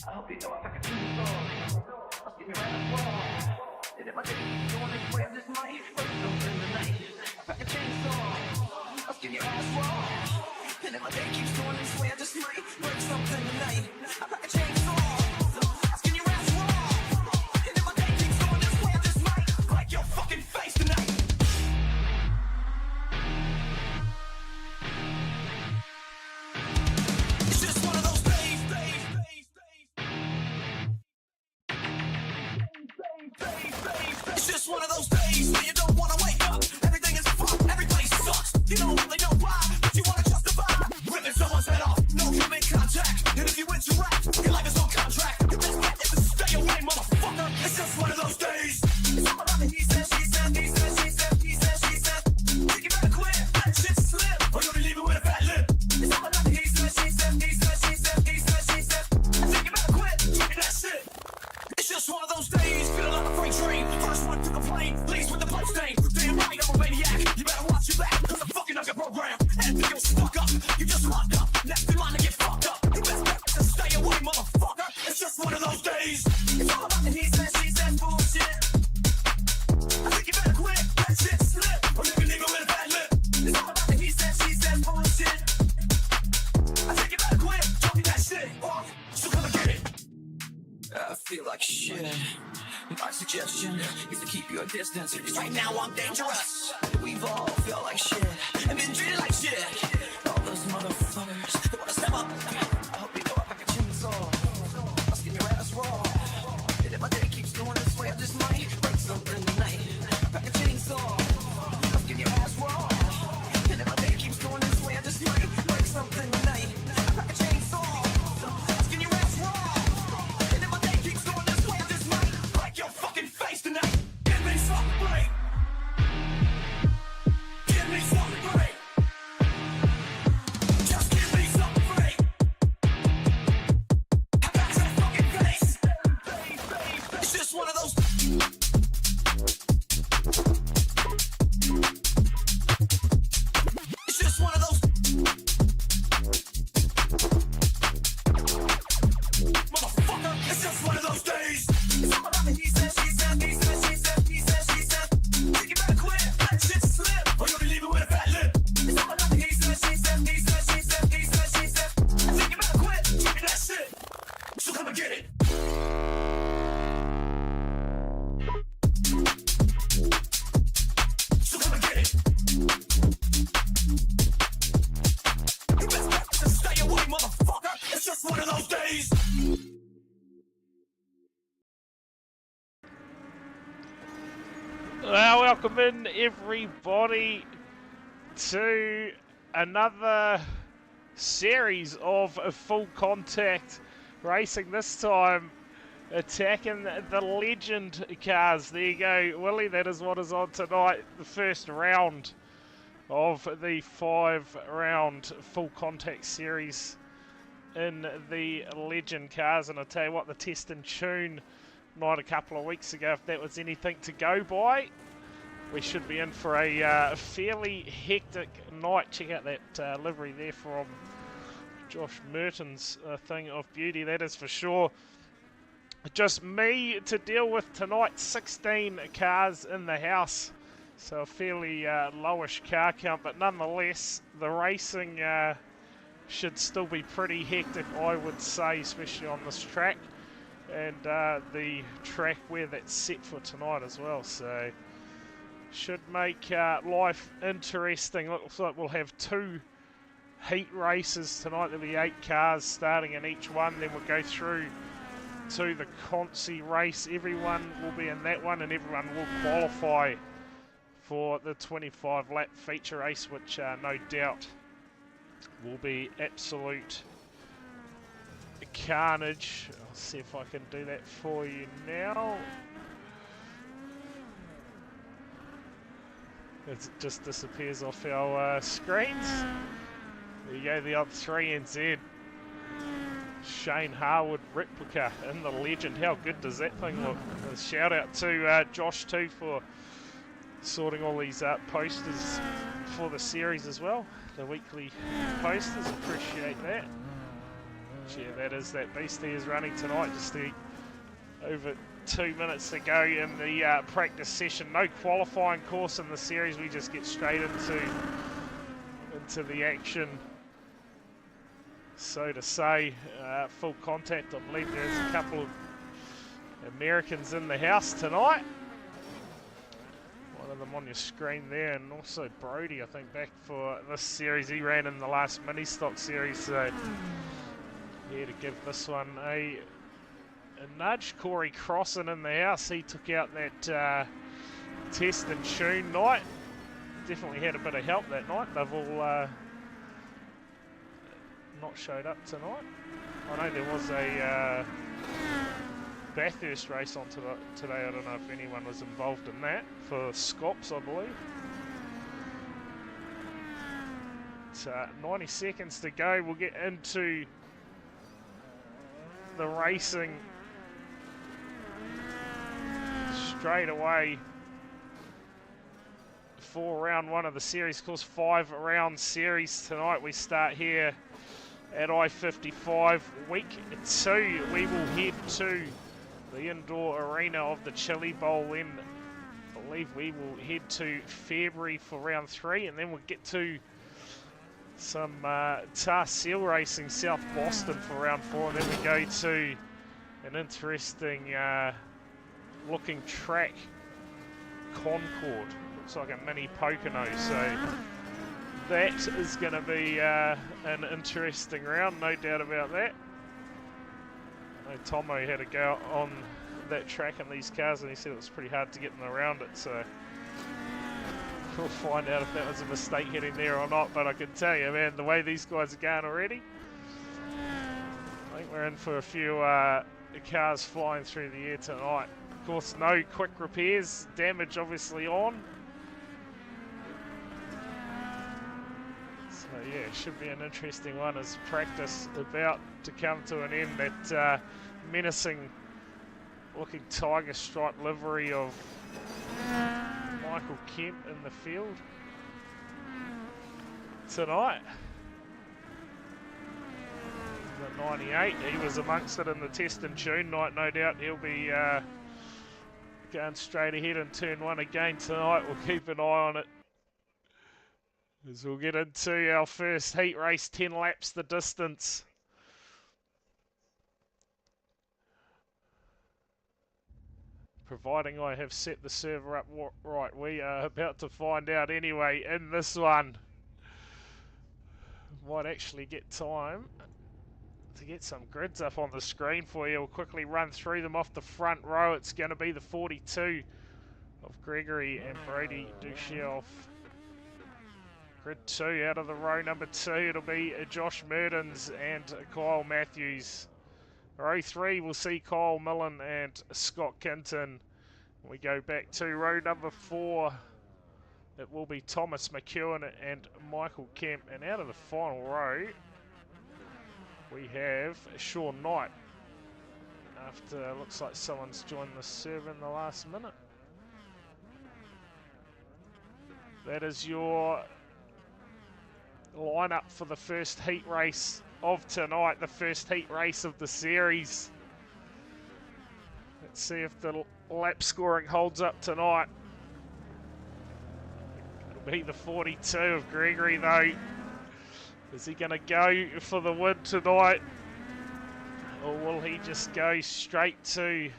I hope you know I can do so. I'll give you right wrong. And if I didn't go on this way, I just might break something tonight. I can chainsaw. I'll give your ass raw. And if my day keeps going this way, I just might break something tonight. I can chainsaw. I'll give your ass raw. And if my day keeps going this way, I just might break your fucking face tonight. It's just one of those days. It's just one of those days where you don't wanna wake up. Everything is fucked, every place sucks. You don't really know why, but you wanna justify ripping someone's head off, no human contact. And if you interact, your life is on contract. Your best bet is to stay away, motherfucker. It's just one of those days. It's all about the he said, she said, he said, she said, he said, she said. Think you better quit, let shit slip, or you'll be leaving with a fat lip. It's all about the he said, she said, he said, she said, he said, she said. I think you better quit, talking that shit. It's just one of those days, feeling like a freight train. First one to complain, leaves with the blood stain. Damn right, I'm a maniac. You better watch your back, cause I'm fucking up your program. And if you're stuck up, you just locked up. Next in line to get fucked up. You best bet to stay away, motherfucker. It's just one of those days. It's all about the he said, she said bullshit. I think you better quit, let shit slip, or you can leave it with a bad lip. It's all about the he said, she said bullshit. I think you better quit, talking that shit off, so come and get it. I feel like shit. My suggestion is to keep your distance, because right now I'm dangerous. We've all felt like shit and been treated like shit. All those motherfuckers that wanna step up. I hope you know I can chainsaw. I'll skin your ass raw. And if my day keeps going this way, I just might break something tonight. I can chainsaw. I'll skin your ass raw. And if my day keeps going this way, I just might break something tonight. I can chainsaw. I'll skin your ass raw. And if my day keeps going this way, I just might break your fucking face tonight. Give me something great. Give me something great. Just give me something great. I got your fucking face. It's just one of those. It's just one of those. Motherfucker, it's just one of those days. It's all about the he said, she said, he said, she said, he said, she said. Think you better quit, let shit slip, or you'll be leaving with a fat lip. It's all about the he said, she said, he said, she said, he said, she said. I think you better quit, talking that shit, so come and get it. So come and get it. You best bet to stay away, motherfucker. It's just one of those days. Well, welcome in everybody to another series of full contact racing, this time attacking the legend cars. There you go, Willie, that is what is on tonight, the first round of the 5-round full contact series in the legend cars. And I tell you what, the test and tune night a couple of weeks ago, if that was anything to go by, we should be in for a fairly hectic night. Check out that livery there from Josh Merton's thing of beauty, that is for sure. Just me to deal with tonight, 16 cars in the house, so a fairly lowish car count, but nonetheless the racing should still be pretty hectic, I would say, especially on this track. And the track where that's set for tonight as well, so should make life interesting. Looks like we'll have 2 heat races tonight. There'll be 8 cars starting in each one, then we'll go through to the Consi race. Everyone will be in that one, and everyone will qualify for the 25 lap feature race, which no doubt will be absolute carnage. I'll see if I can do that for you now. It just disappears off our screens. There you go, the odd 3NZ Shane Harwood replica in the legend. How good does that thing look? A shout out to Josh too for sorting all these posters for the series as well, the weekly posters. Appreciate that. Yeah, that is that beast he is running tonight. Just over 2 minutes to go in the practice session. No qualifying course in the series. We just get straight into the action, so to say. Full contact. I believe there's a couple of Americans in the house tonight. One of them on your screen there, and also Brody, I think, back for this series. He ran in the last mini stock series, so here to give this one a nudge. Corey Crossan in the house. He took out that test and tune night. Definitely had a bit of help that night. They've all not showed up tonight. I know there was a Bathurst race on today. I don't know if anyone was involved in that for Scops, I believe. It's 90 seconds to go. We'll get into the racing straight away for round 1 of the series. Of course, 5-round series tonight. We start here at I-55. Week 2, we will head to the indoor arena of the Chili Bowl. Then I believe we will head to February for round 3, and then we'll get to some tar seal racing South Boston for round 4, and then we go to an interesting looking track, Concord. Looks like a mini Pocono, so that is going to be an interesting round, no doubt about that. I know Tomo had a go on that track in these cars, and he said it was pretty hard to get them around it, so we'll find out if that was a mistake heading there or not. But I can tell you, man, the way these guys are going already, I think we're in for a few cars flying through the air tonight. Of course, no quick repairs, damage obviously on. So yeah, it should be an interesting one as practice about to come to an end. That menacing looking tiger stripe livery of Michael Kemp in the field tonight. The 98, he was amongst it in the test and tune night. No doubt he'll be going straight ahead in turn 1 again tonight. We'll keep an eye on it as we'll get into our first heat race, 10 laps the distance. Providing I have set the server up right. We are about to find out anyway in this one. Might actually get time to get some grids up on the screen for you. We'll quickly run through them off the front row. It's going to be the 42 of Gregory and Brady Duchelf. Grid 2 out of the row number 2. It'll be Josh Murdens and Kyle Matthews. Row 3 we'll see Kyle Millen and Scott Kinton. We go back to row number 4. It will be Thomas McEwen and Michael Kemp. And out of the final row, we have Sean Knight. After looks like someone's joined the server in the last minute. That is your lineup for the first heat race of tonight, the first heat race of the series. Let's see if the lap scoring holds up tonight. It'll be the 42 of Gregory though. Is he going to go for the win tonight, or will he just go straight to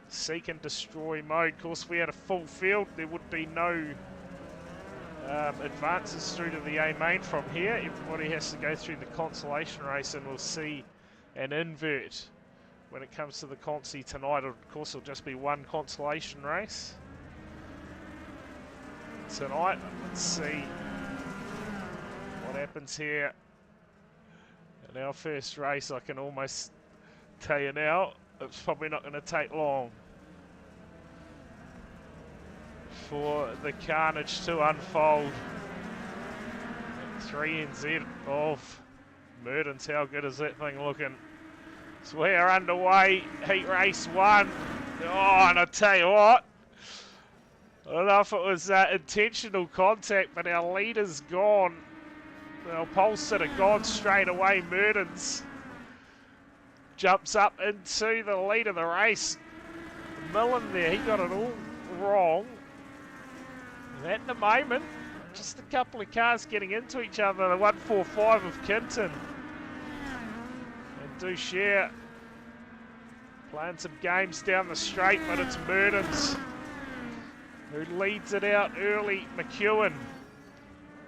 seek and destroy mode? Of course, if we had a full field, there would be no advances through to the A main from here. Everybody has to go through the consolation race, and we'll see an invert when it comes to the consi tonight. Of course, it'll just be one consolation race tonight. Let's see what happens here in our first race. I can almost tell you now, it's probably not going to take long for the carnage to unfold. 3NZ of Murdens. How good is that thing looking? So we are underway, heat race 1. Oh, and I tell you what, I don't know if it was intentional contact, but our leader's gone. Our pole sitter gone straight away. Murdens jumps up into the lead of the race. Millen there, he got it all wrong. And at the moment, just a couple of cars getting into each other. The 145 of Kinton. And Dushare playing some games down the straight, but it's Murdens who leads it out early. McEwen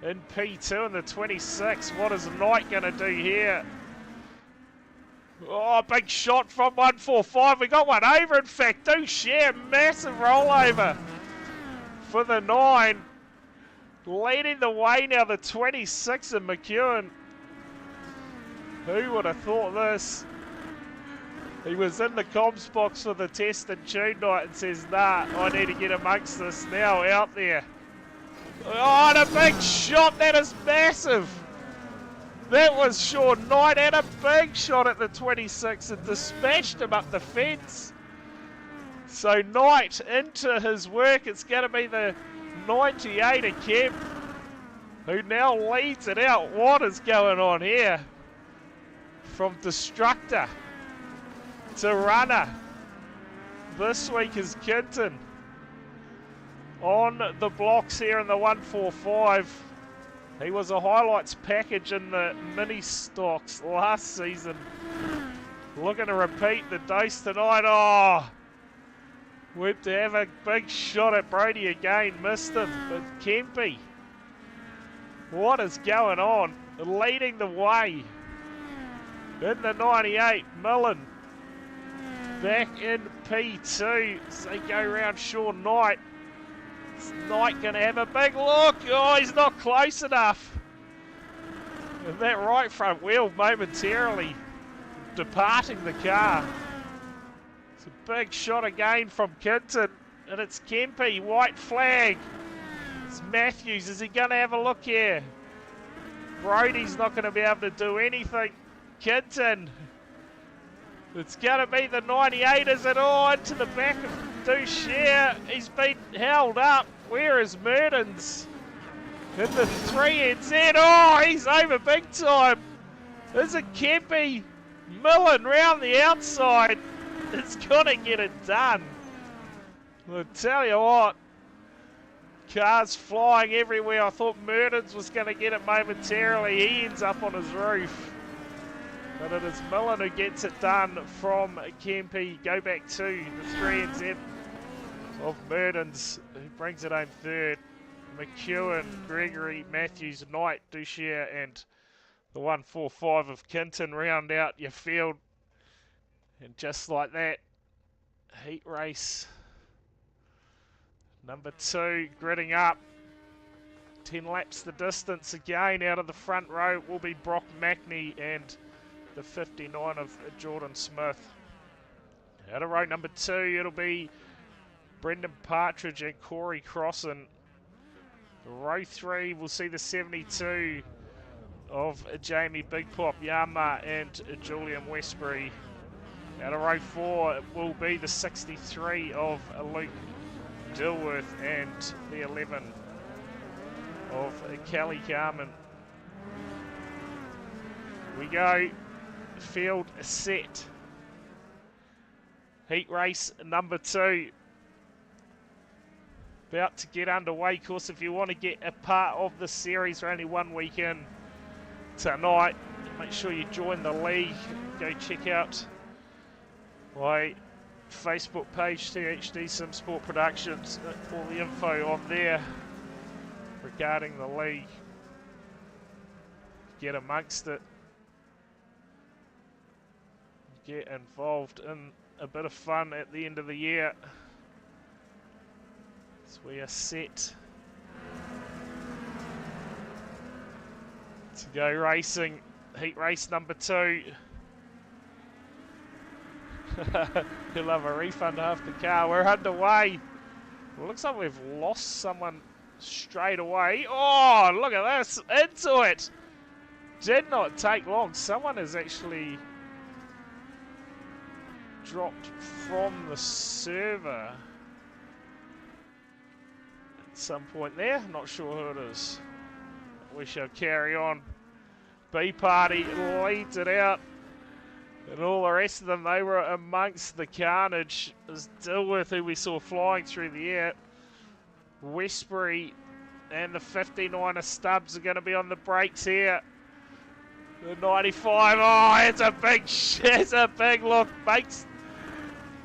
in P2 in the 26. What is Knight going to do here? Oh, big shot from 145. We got one over, in fact. Dushare, massive rollover for the 9. Leading the way now, the 26 of McEwen. Who would have thought this? He was in the comms box for the test and tune night and says, nah, I need to get amongst this now out there. Oh, and a big shot. That is massive. That was Sean Knight, and a big shot at the 26 and dispatched him up the fence. So Knight into his work. It's going to be the 98 of Kemp, who now leads it out. What is going on here? From Destructor to runner. This week is Kinton on the blocks here in the 145. He was a highlights package in the mini stocks last season. Looking to repeat the dose tonight. Oh, went to have a big shot at Brody again. Missed him. But Kempy, what is going on? Leading the way in the 98. Millen back in P2. So they go round Sean Knight. Is Knight going to have a big look? Oh, he's not close enough. And that right front wheel momentarily departing the car. It's a big shot again from Kinton. And it's Kempy, white flag. It's Matthews. Is he going to have a look here? Brody's not going to be able to do anything. Kinton. It's going to be the 98, is it? Oh, into the back of Dushare. He's been held up. Where is Murdens? In the 3NZ. Oh, he's over big time. Is it Kempy? Millen round the outside. It's going to get it done. I'll tell you what. Cars flying everywhere. I thought Murdens was going to get it momentarily. He ends up on his roof. But it is Millen who gets it done from Kempy. Go back to the 3NZ of Murdens, who brings it home third. McEwen, Gregory, Matthews, Knight, Dushare, and the 145 of Kinton round out your field. And just like that, heat race number 2 gridding up. 10 laps the distance again. Out of the front row will be Brock Mackney and the 59 of Jordan Smith. Out of row number 2, it'll be Brendan Partridge and Corey Crossan. Row 3, we'll see the 72 of Jamie Big Pop Yama and Julian Westbury. Out of row 4, it will be the 63 of Luke Dilworth and the 11 of Kelly Carmen. We go. Field set. Heat race number 2. About to get underway. Of course, if you want to get a part of the series, we're only 1 week in tonight. Make sure you join the league. Go check out my Facebook page, THD Simsports Productions. All the info on there regarding the league. Get amongst it. Get involved in a bit of fun at the end of the year. So we are set to go racing. Heat race number 2. He'll have a refund after car. We're underway. It looks like we've lost someone straight away. Oh, look at this. Into it. Did not take long. Someone has actually dropped from the server at some point there. Not sure who it is. We shall carry on. B Party leads it out. And all the rest of them, they were amongst the carnage. As Dilworth, who we saw flying through the air. Westbury and the 59er Stubbs are going to be on the brakes here. The 95, oh, it's a big look. Makes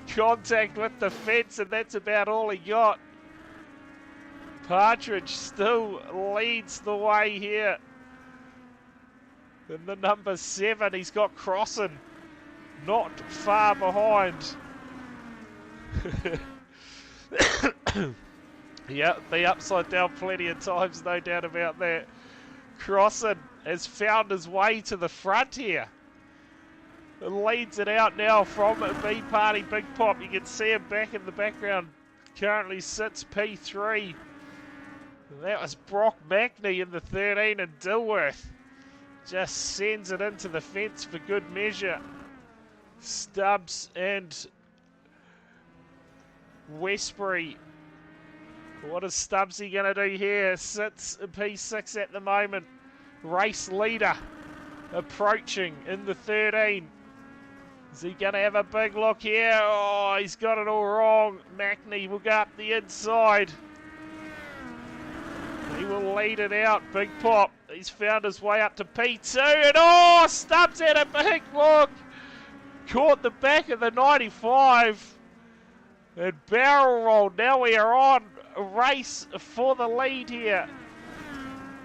contact with the fence, and that's about all he got. Partridge still leads the way here. And the number 7, he's got Crossan not far behind. Yeah, the upside down plenty of times, no doubt about that. Crossan has found his way to the front here. And leads it out now from B Party Big Pop. You can see him back in the background. Currently sits P3. And that was Brock Mackney in the 13, and Dilworth just sends it into the fence for good measure. Stubbs and Westbury. What is Stubbsy going to do here? Sits P6 at the moment. Race leader approaching in the 13. Is he going to have a big look here? Oh, he's got it all wrong. Mackney will go up the inside. He will lead it out. Big Pop. He's found his way up to P2. And oh, Stubbs had a big look. Caught the back of the 95. And barrel rolled. Now we are on a race for the lead here.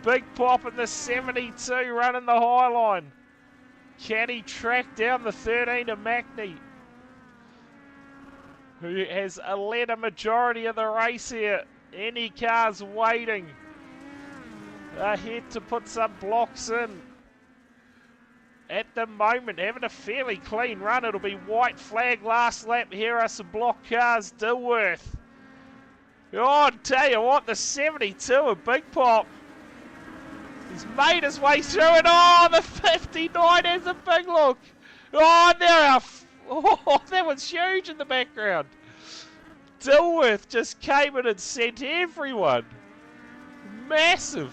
Big Pop in the 72 running the high line. Can he track down the 13 of Mackney, who has led a majority of the race here? Any cars waiting ahead to put some blocks in. At the moment, having a fairly clean run. It'll be white flag last lap. Here are some block cars. Dilworth. Oh, I'll tell you what, the 72 of Big Pop. He's made his way through it. Oh, the 59 has a big look. Oh, that was huge in the background. Dilworth just came in and sent everyone. Massive.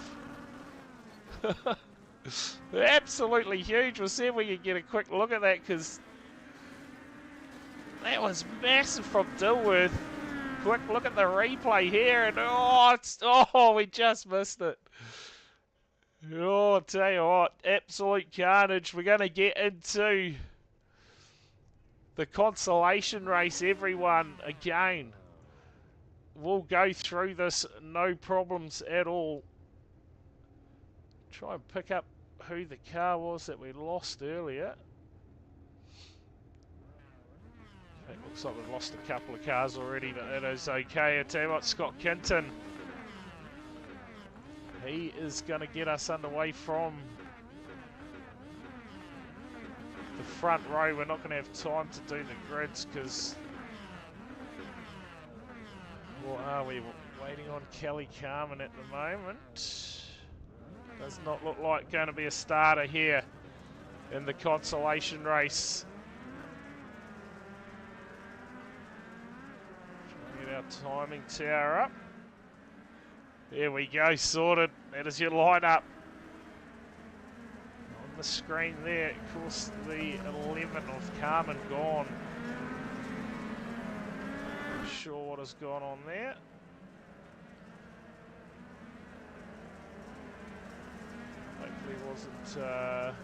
Absolutely huge. We'll see if we can get a quick look at that, because that was massive from Dilworth. Quick look at the replay here, and we just missed it. Oh, I'll tell you what, absolute carnage. We're going to get into the consolation race, everyone, again. We'll go through this, no problems at all. Try and pick up who the car was that we lost earlier. It looks like we've lost a couple of cars already, but that is okay. I tell you what, Scott Kinton, he is going to get us underway from the front row. We're not going to have time to do the grids because, what are we waiting on? Kelly Carmen at the moment. Does not look like going to be a starter here in the consolation race. Trying to get our timing tower up. There we go, sorted. That is your lineup. On the screen there, of course, the 11 of Carmen gone. Not sure what has gone on there. Hopefully it wasn't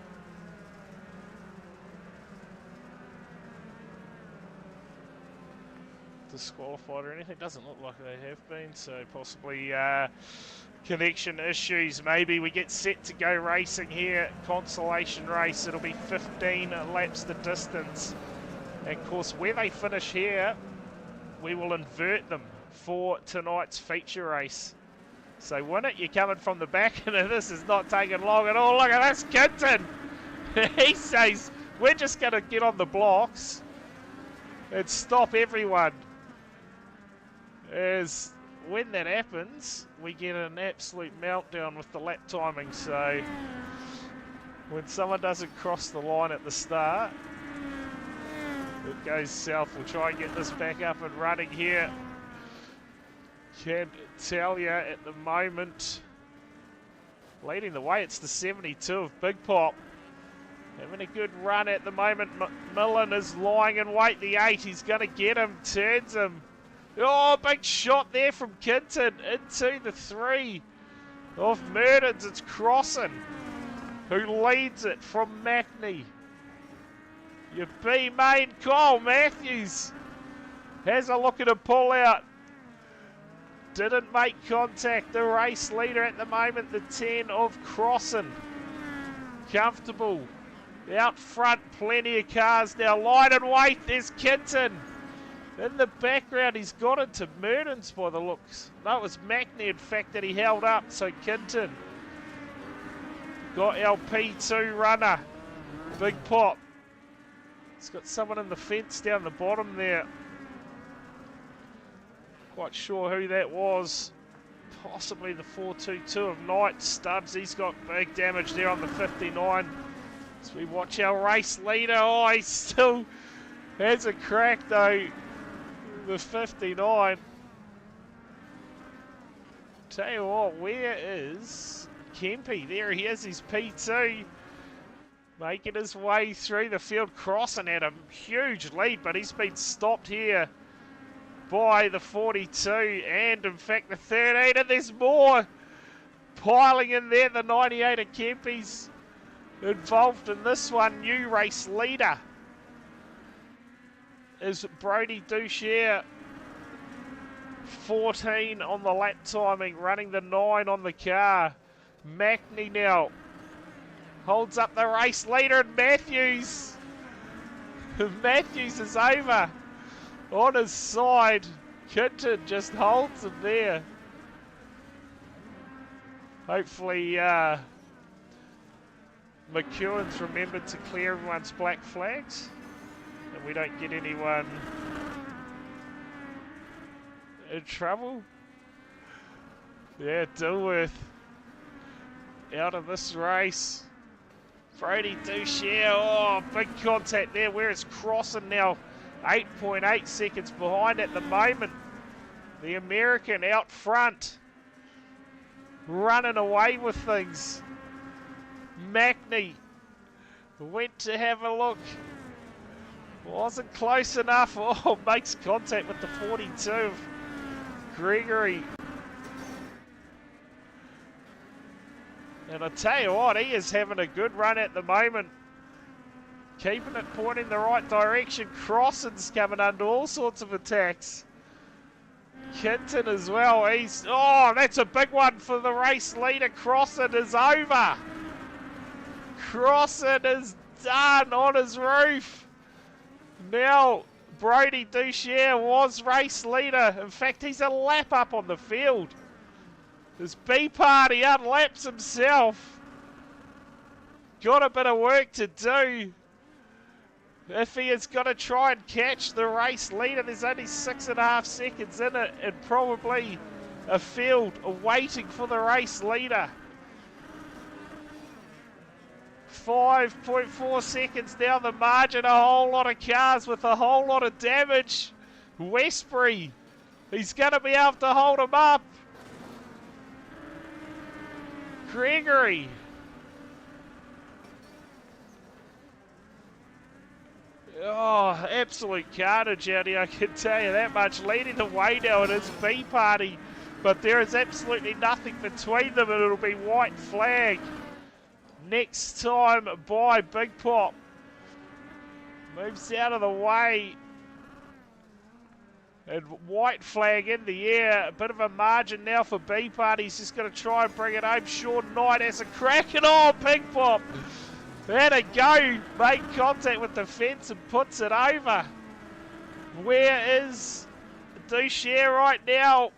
disqualified or anything. Doesn't look like they have been, so possibly connection issues. Maybe we get set to go racing here. Consolation race. It'll be 15 laps the distance. And of course, where they finish here, we will invert them for tonight's feature race. So win it, you're coming from the back, and this is not taking long at all. Look at this, Kinton. He says, we're just going to get on the blocks and stop everyone. As when that happens, we get an absolute meltdown with the lap timing. So when someone doesn't cross the line at the start, it goes south. We'll try and get this back up and running here. Can tell you at the moment, leading the way, it's the 72 of Big Pop. Having a good run at the moment. Millen is lying in wait. The 8, he's going to get him, turns him. Oh, big shot there from Kinton into the 3 of Murdens. It's Crossan who leads it from Macney. Your B main, Kyle Matthews has a look at a pull out. Didn't make contact. The race leader at the moment, the 10 of Crossan. Comfortable. Out front, plenty of cars now. Line and wait, there's Kinton. In the background, he's got into Murdens by the looks. No, it was Macney, in fact, that he held up. So Kinton got our P2 runner. Big pop. He's got someone in the fence down the bottom there. Quite sure who that was. Possibly the 422 of Knight. Stubbs, he's got big damage there on the 59. As we watch our race leader. Oh, he still has a crack though. The 59. Tell you what, where is Kempy? There he is, he's P2. Making his way through the field. Crossing at a huge lead, but he's been stopped here by the 42 and in fact the 13. And there's more piling in there. The 98 of Kempy's involved in this one. New race leader is Brody Duchere. 14 on the lap timing, running the 9 on the car. Macney now holds up the race leader, and Matthews is over on his side. Kinton just holds him there. Hopefully McEwen's remembered to clear everyone's black flags and we don't get anyone in trouble. Yeah, Dilworth out of this race. Brody Duchere, oh, big contact there. Where is Crossan now? 8.8 seconds behind at the moment. The American out front, running away with things. Macney went to have a look. Wasn't close enough. Oh, makes contact with the 42 of Gregory. And I tell you what, he is having a good run at the moment. Keeping it pointing the right direction. Crossan's coming under all sorts of attacks. Kinton as well. Oh, that's a big one for the race leader. Crossan is over. Crossan is done on his roof. Now, Brody Duchere was race leader. In fact, he's a lap up on the field. This B-Party unlaps himself. Got a bit of work to do. If he is going to try and catch the race leader, there's only 6.5 seconds in it and probably a field waiting for the race leader. 5.4 seconds down the margin, a whole lot of cars with a whole lot of damage. Westbury, he's going to be able to hold him up. Gregory. Oh, absolute carnage out here, I can tell you that much. Leading the way now in his B-Party, but there is absolutely nothing between them and it'll be white flag. Next time by Big Pop. Moves out of the way. And white flag in the air. A bit of a margin now for B-Party. He's just going to try and bring it home. Sean Knight has a crack and oh, Big Pop. Had a go. Made contact with the fence and puts it over. Where is Duchere right now?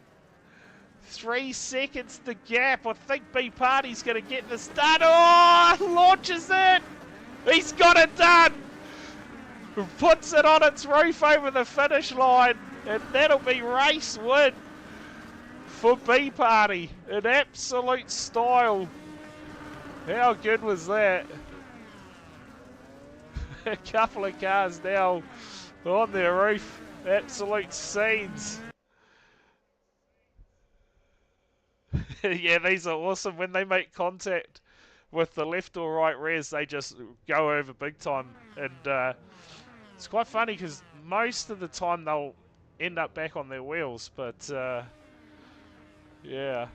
3 seconds the gap. I think B-Party's going to get this done. Oh, launches it. He's got it done. Puts it on its roof over the finish line. And that'll be race win for B-Party in absolute style. How good was that? A couple of cars now on their roof. Absolute scenes. Yeah, these are awesome when they make contact with the left or right rears, they just go over big time. And it's quite funny because most of the time they'll end up back on their wheels. But yeah,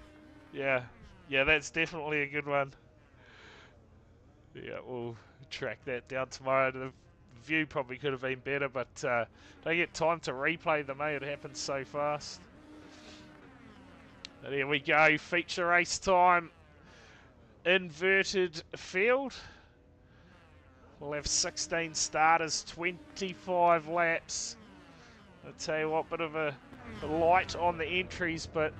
that's definitely a good one. Yeah, we'll track that down tomorrow. The view probably could have been better, but don't get time to replay them, eh? It happens so fast. And here we go, feature race time. Inverted field. We'll have 16 starters, 25 laps. I'll tell you what, bit of a light on the entries, but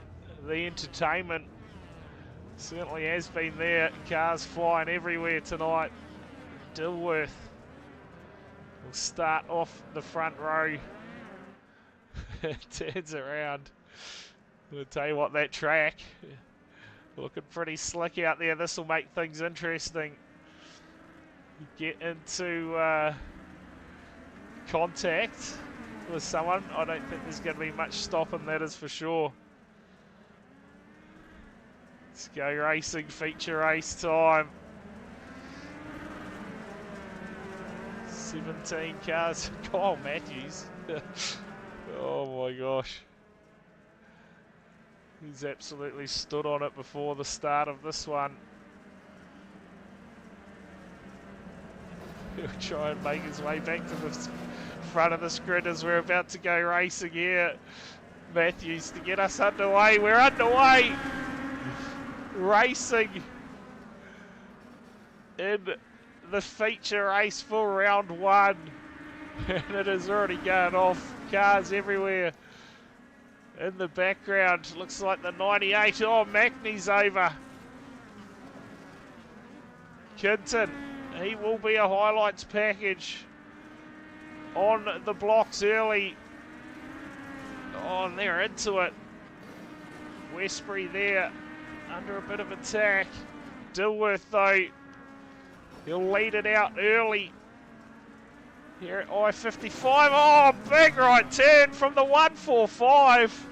the entertainment certainly has been there. Cars flying everywhere tonight. Dilworth will start off the front row. Turns around. I'll tell you what, that track looking pretty slick out there. This will make things interesting. Get into contact with someone. I don't think there's going to be much stopping, that is for sure. Let's go racing, feature race time. 17 cars. Kyle Matthews. Oh my gosh. He's absolutely stood on it before the start of this one. He'll try and make his way back to the front of the grid as we're about to go racing here. Matthews to get us underway. We're underway. Racing in the feature race for round one. And it is already going off. Cars everywhere. In the background, looks like the 98. Oh, Macney's over. Kinton, he will be a highlights package on the blocks early. Oh, and they're into it. Westbury there, under a bit of attack. Dilworth, though, he'll lead it out early. Here at I-55, oh, big right turn from the 145.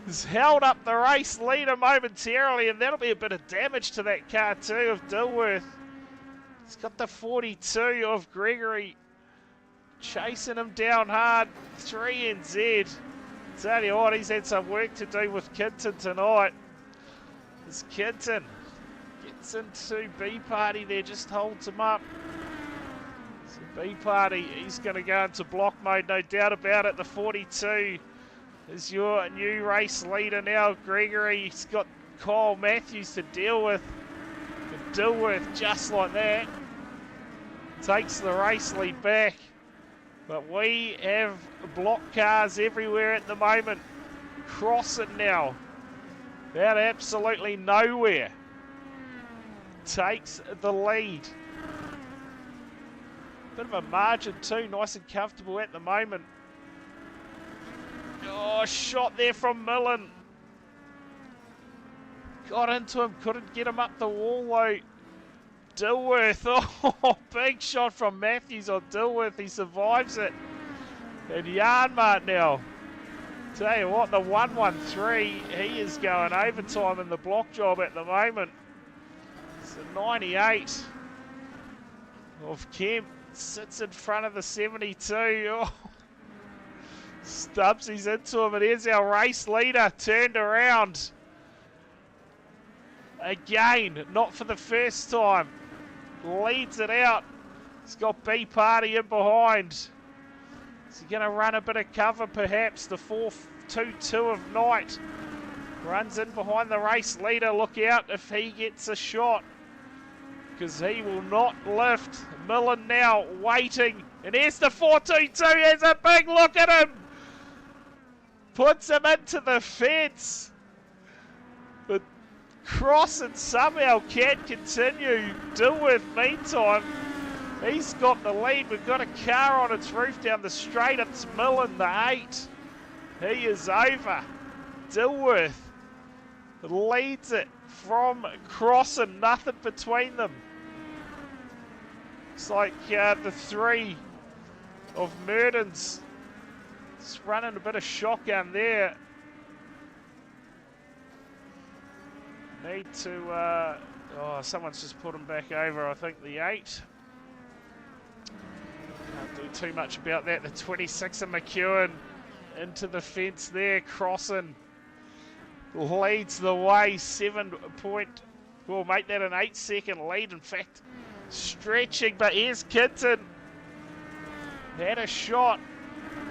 Has held up the race leader momentarily, and that'll be a bit of damage to that car too of Dilworth. He's got the 42 of Gregory chasing him down hard. 3NZ. Tell you what, he's had some work to do with Kinton tonight. As Kinton gets into B party there, just holds him up. B party, he's going to go into block mode, no doubt about it. The 42 is your new race leader now, Gregory. He's got Kyle Matthews to deal with. And Dilworth, just like that, takes the race lead back. But we have block cars everywhere at the moment. Crossing now, out absolutely nowhere, takes the lead. Bit of a margin too, nice and comfortable at the moment. Oh, shot there from Millen. Got into him, couldn't get him up the wall though. Dilworth, oh, big shot from Matthews on Dilworth, he survives it. And Yarnmart now. Tell you what, the 113, he is going overtime in the block job at the moment. It's a 98 of Kemp. Sits in front of the 72. Oh. Stubbsy's into him, and here's our race leader turned around. Again, not for the first time. Leads it out. He's got B party in behind. Is he going to run a bit of cover perhaps? The 4-2-2 of Knight runs in behind the race leader. Look out if he gets a shot, because he will not lift. Millen now waiting, and here's the 4-2-2. Here's a big look at him. Puts him into the fence. But Crossan somehow can't continue. Dilworth, meantime, he's got the lead. We've got a car on its roof down the straight. It's Millen, the 8. He is over. Dilworth leads it from Crossan. Nothing between them. Looks like the 3 of Murdens is running a bit of shotgun there. Need to Oh, someone's just put him back over, I think, the 8. Can't do too much about that. The 26 of McEwen into the fence there, crossing. Leads the way, 7 point. We'll make that an 8-second lead. In fact, stretching, but here's Kinton. Had a shot.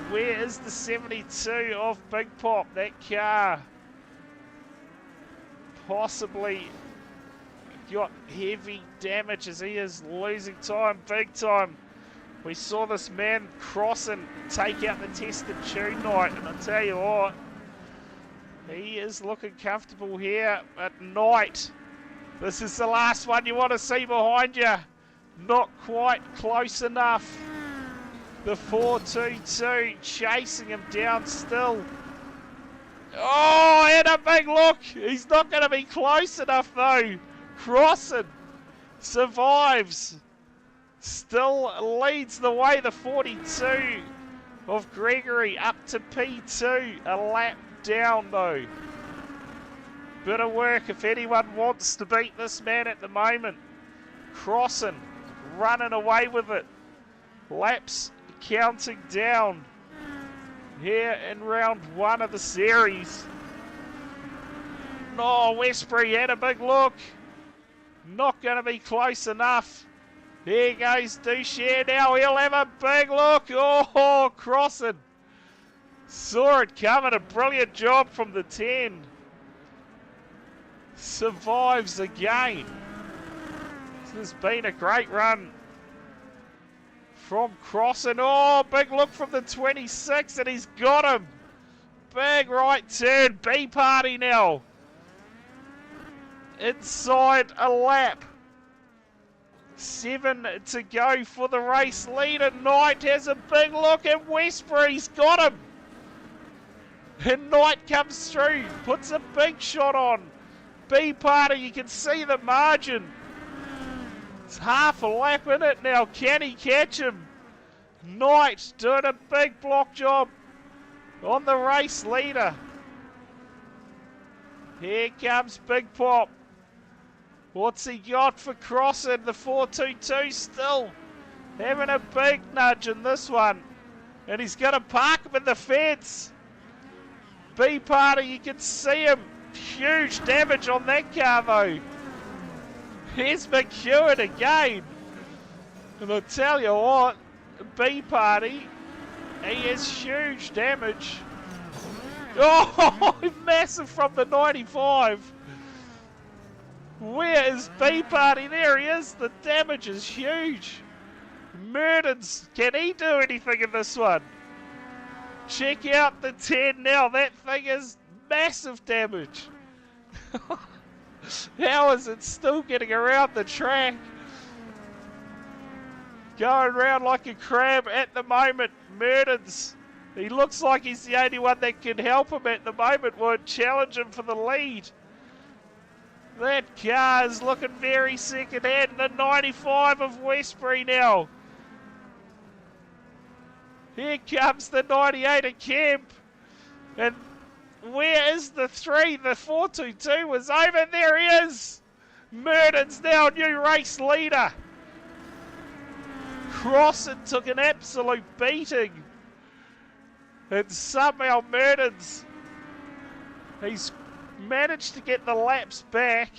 Where is the 72 of Big Pop? That car possibly got heavy damage as he is losing time, big time. We saw this man cross and take out the tested tune night, and I tell you what, he is looking comfortable here at night. This is the last one you want to see behind you. Not quite close enough. The 422 chasing him down still. Oh, and a big look. He's not going to be close enough though. Crossing. Survives. Still leads the way, the 42 of Gregory up to P2. A lap down though. Bit of work if anyone wants to beat this man at the moment. Crossing, running away with it. Laps counting down here in round 1 of the series. Oh, Westbury had a big look. Not going to be close enough. There goes Duchenne now. He'll have a big look. Oh, crossing. Saw it coming. A brilliant job from the 10. Survives again. This has been a great run from Crossing. Oh, big look from the 26, and he's got him. Big right turn. B party now. Inside a lap. 7 to go for the race leader. Knight has a big look, and Westbury's got him. And Knight comes through, puts a big shot on. B party, you can see the margin. It's half a lap in it now. Can he catch him? Knight doing a big block job on the race leader. Here comes Big Pop. What's he got for Crossing? The 422 still having a big nudge in this one. And he's going to park him in the fence. B party, you can see him. Huge damage on that car though. Here's McEwen again. And I'll tell you what, B party, he has huge damage. Oh, massive from the 95. Where is B party? There he is. The damage is huge. Murdens, can he do anything in this one? Check out the 10 now. That thing is massive damage. How is it still getting around the track? Going around like a crab at the moment. Murdens. He looks like he's the only one that can help him at the moment. Would challenge him for the lead. That car is looking very second hand. The 95 of Westbury now. Here comes the 98 of Kemp. And where is the 3? The 422 was over. There he is. Murdens now new race leader. Crossan took an absolute beating. And somehow Murdens, he's managed to get the laps back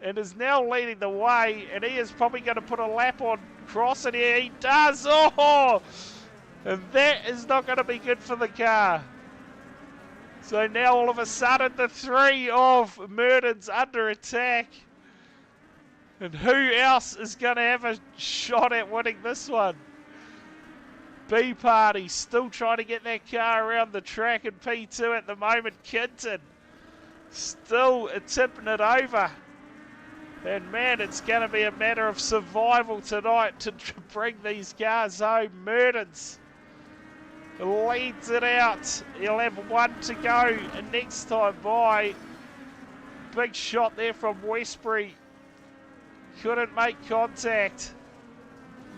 and is now leading the way, and he is probably going to put a lap on Crossan here. He does. Oh! And that is not going to be good for the car. So now all of a sudden the 3 of Murdens under attack. And who else is going to have a shot at winning this one? B party still trying to get that car around the track in P2 at the moment. Kinton still tipping it over. And man, it's going to be a matter of survival tonight to bring these cars home. Murdens leads it out. He'll have 1 to go next time by. Big shot there from Westbury. Couldn't make contact.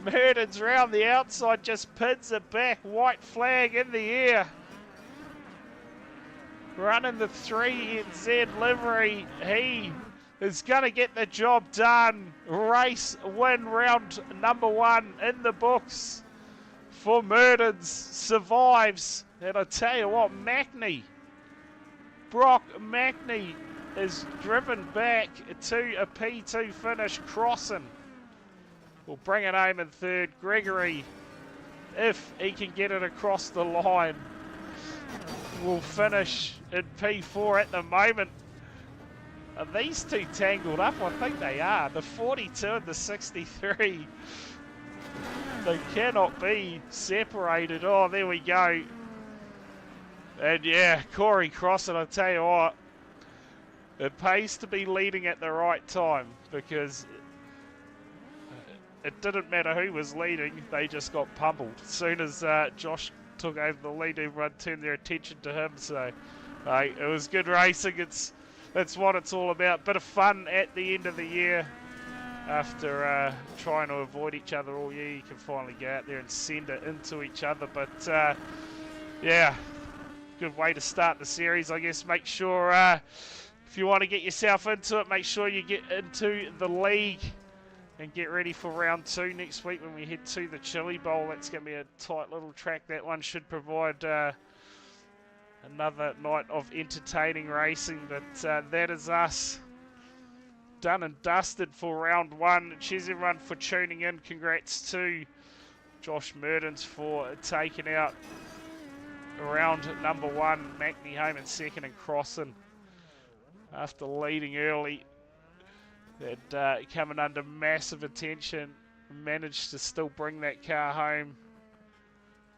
Murdens round the outside, just pins it back. White flag in the air. Running the 3NZ livery. He is going to get the job done. Race win, round number 1 in the books for Murdens. Survives. And I tell you what, Brock Mackney is driven back to a P2 finish. Crossing will bring it home in third. Gregory, if he can get it across the line, will finish in P4 at the moment. Are these two tangled up? I think they are. The 42 and the 63. They cannot be separated. Oh, there we go. And yeah, Corey Crossing, I tell you what, it pays to be leading at the right time, because it didn't matter who was leading, they just got pummeled. As soon as Josh took over the lead, everyone turned their attention to him. So it was good racing. That's what it's all about. Bit of fun at the end of the year. After trying to avoid each other all year, you can finally go out there and send it into each other. But yeah, good way to start the series, I guess. Make sure if you want to get yourself into it, make sure you get into the league and get ready for round 2 next week when we head to the Chili Bowl. That's going to be a tight little track. That one should provide another night of entertaining racing. But that is us done and dusted for round 1. Cheers everyone for tuning in. Congrats to Josh Murdens for taking out round number 1. Mackney home in second, and Crossing, after leading early and coming under massive attention, managed to still bring that car home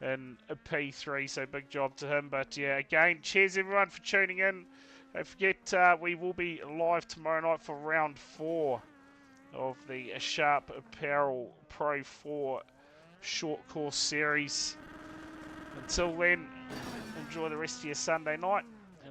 in a P3, so big job to him. But yeah, again, cheers everyone for tuning in. Don't forget, we will be live tomorrow night for round 4 of the Sharp Apparel Pro 4 short course series. Until then, enjoy the rest of your Sunday night.